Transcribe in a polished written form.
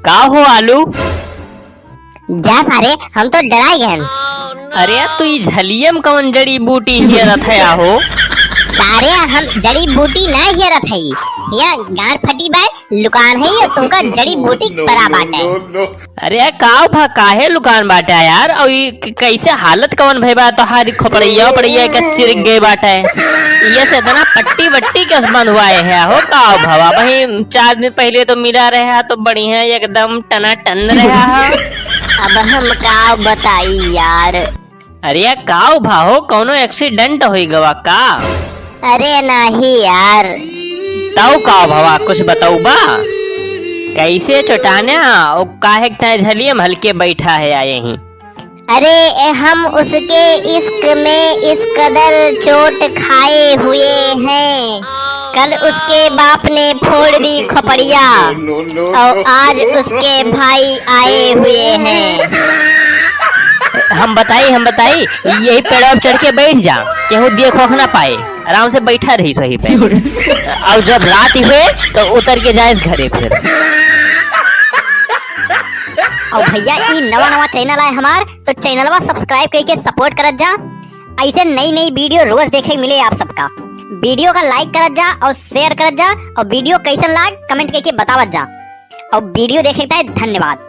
का हो आलू? जा सारे हम तो डराए गए। अरे तू ई झलियम कौन जड़ी बूटी हियरत है हो? सारे हम जड़ी बूटी ना हियरत है, या गांठ फटी बाय लुकान है, तुमका जड़ी बूटी परा बाटे। अरे का काहे लुकान बाटे यार? और कैसे हालत कौन भई बा? तो हारी खोपड़िया पड़िया के चिरक गए बाटे। ये से इतना पट्टी वट्टी कैस बंद हुआ है हो? का भवा भाई 4 दिन पहले तो मिला रहा तो बढ़िया एकदम टना टन रहा है। अब हम का बताई यार। अरे का भाहो कौनो एक्सीडेंट होई गवा का? अरे नहीं यार। ताऊ का भवा कुछ बताऊ बा? कैसे चटाना और काहे झलियम हल्के बैठा है आए ही? अरे हम उसके इश्क में इस कदर चोट खाए हुए हैं, कल उसके बाप ने फोड़ दी खोपड़िया और आज उसके भाई आए हुए हैं। हम बताई यही पेड़ पर चढ़ के बैठ जा, केहू देखो ना पाए, आराम से बैठा रही सही पे। और जब रात हुए तो उतर के जाए घरे फिर। और भैया ये नवा चैनल है हमार, तो चैनलवा सब्सक्राइब करके सपोर्ट करत जा। ऐसे नई वीडियो रोज देखे मिले आप सबका। वीडियो का लाइक करत जा और शेयर करत जा, और वीडियो कैसन लाग कमेंट करके बतावत जा। और वीडियो देखे धन्यवाद।